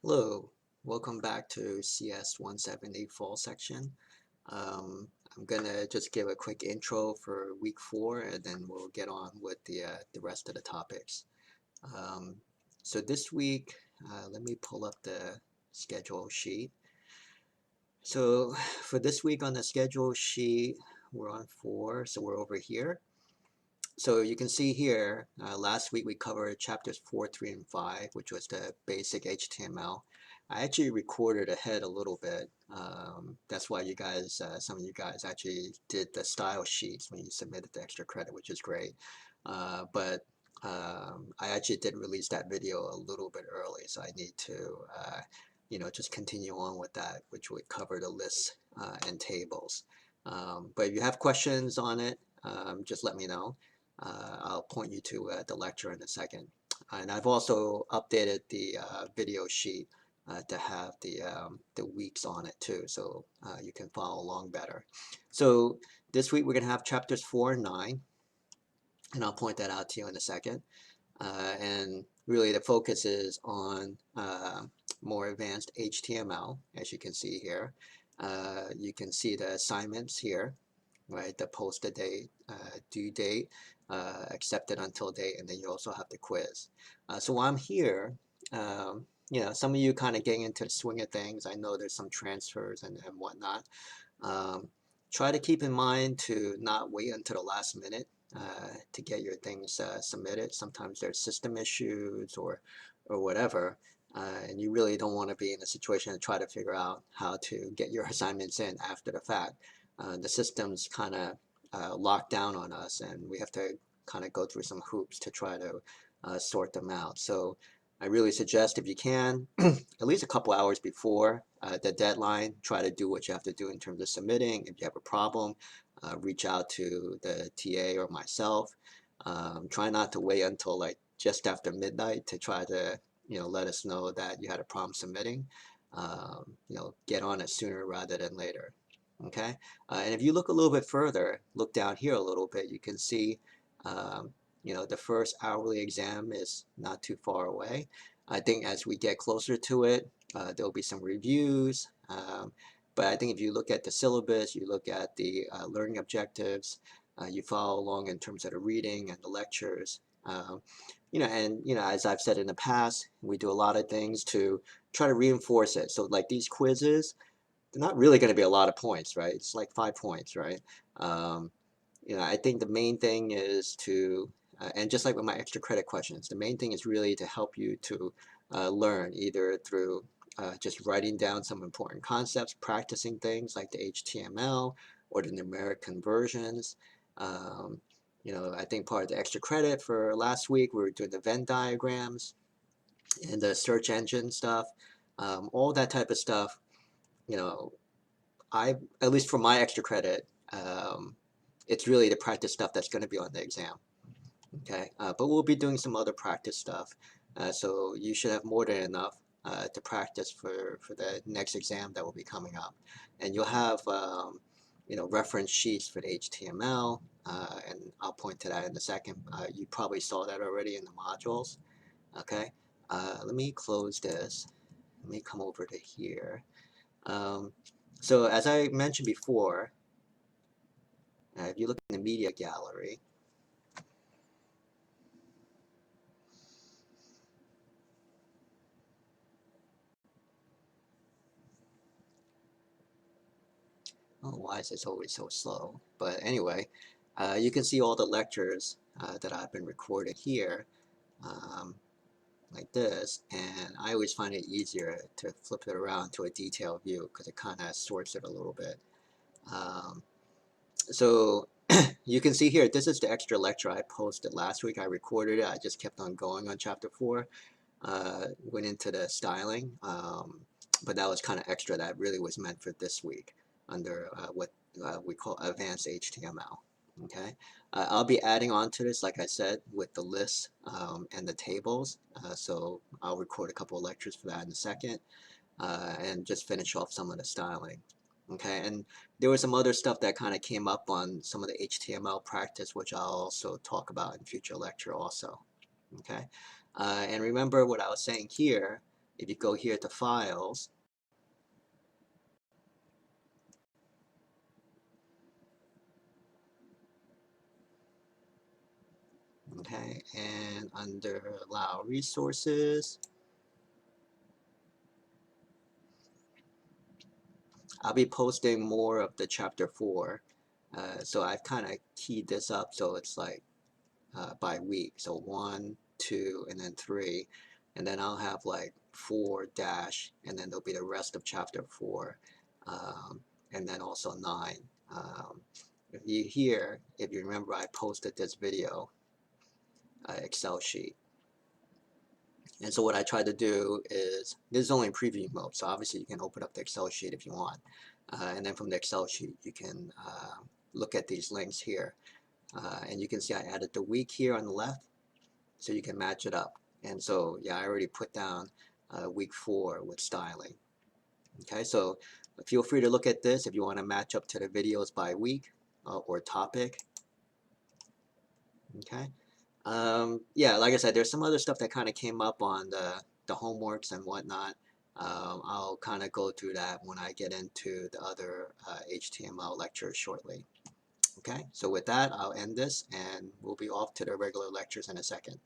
Hello, welcome back to CS 170 fall section. I'm gonna just give a quick intro for week 4 and then we'll get on with the rest of the topics. Um, so this week, let me pull up the schedule sheet. So for this week on the schedule sheet, we're on 4, so we're over here. So you can see here, last week we covered chapters 4, 3, and 5, which was the basic HTML. I actually recorded ahead a little bit. That's why you guys, some of you guys actually did the style sheets when you submitted the extra credit, which is great. But I actually did release that video a little bit early, so I need to, just continue on with that, which would cover the lists and tables. But if you have questions on it, just let me know. I'll point you to the lecture in a second. And I've also updated the video sheet to have the weeks on it too, so you can follow along better. So this week we're going to have chapters 4 and 9, and I'll point that out to you in a second. And really the focus is on more advanced HTML, as you can see here. You can see the assignments here, right? The posted date, due date, accepted until date, and then you also have the quiz. So while I'm here, some of you kind of getting into the swing of things. I know there's some transfers and whatnot. Try to keep in mind to not wait until the last minute to get your things submitted. Sometimes there's system issues or whatever, and you really don't want to be in a situation to try to figure out how to get your assignments in after the fact. The system's kind of locked down on us, and we have to kind of go through some hoops to try to sort them out. So I really suggest, if you can, at least a couple hours before the deadline, try to do what you have to do in terms of submitting. If you have a problem, reach out to the TA or myself. Try not to wait until like just after midnight to try to let us know that you had a problem submitting. Get on it sooner rather than later. Okay, and if you look a little bit further, look down here a little bit, you can see the first hourly exam is not too far away. I think as we get closer to it, there'll be some reviews. But I think if you look at the syllabus, you look at the learning objectives, you follow along in terms of the reading and the lectures. As I've said in the past, we do a lot of things to try to reinforce it. So like these quizzes, they're not really going to be a lot of points, right? It's like 5 points, right? I think the main thing is to, and just like with my extra credit questions, the main thing is really to help you to learn either through just writing down some important concepts, practicing things like the HTML or the numeric conversions. I think part of the extra credit for last week, we were doing the Venn diagrams and the search engine stuff, all that type of stuff. At least for my extra credit, it's really the practice stuff that's going to be on the exam. Okay, but we'll be doing some other practice stuff, so you should have more than enough to practice for the next exam that will be coming up. And you'll have reference sheets for the HTML, and I'll point to that in a second. You probably saw that already in the modules. Okay, let me close this. Let me come over to here. So as I mentioned before, if you look in the media gallery, oh, why is this always so slow? But anyway, you can see all the lectures that I've been recording here, like this, and I always find it easier to flip it around to a detailed view because it kind of sorts it a little bit. So you can see here, this is the extra lecture I posted last week. I recorded it. I just kept on going on chapter 4. Went into the styling, but that was kind of extra. That really was meant for this week under what we call advanced HTML. Okay, I'll be adding on to this, like I said, with the lists and the tables. So I'll record a couple of lectures for that in a second, and just finish off some of the styling. Okay, and there was some other stuff that kind of came up on some of the HTML practice, which I'll also talk about in future lecture also. Okay, and remember what I was saying here. if you go here to Files, okay, and under Allow Resources, I'll be posting more of the chapter 4. So I've kind of keyed this up so it's like by week. So 1, 2, and then 3. And then I'll have like 4 dash, and then there'll be the rest of chapter 4. And then also 9. If you remember, I posted this video, Excel sheet. And so what I try to do is, this is only in preview mode, so obviously you can open up the Excel sheet if you want. And then from the Excel sheet, you can look at these links here. And you can see I added the week here on the left, so you can match it up. And so, yeah, I already put down week 4 with styling. Okay, so feel free to look at this if you want to match up to the videos by week or topic. Okay. Yeah, like I said, there's some other stuff that kind of came up on the homeworks and whatnot. I'll kind of go through that when I get into the other HTML lectures shortly. Okay, so with that, I'll end this and we'll be off to the regular lectures in a second.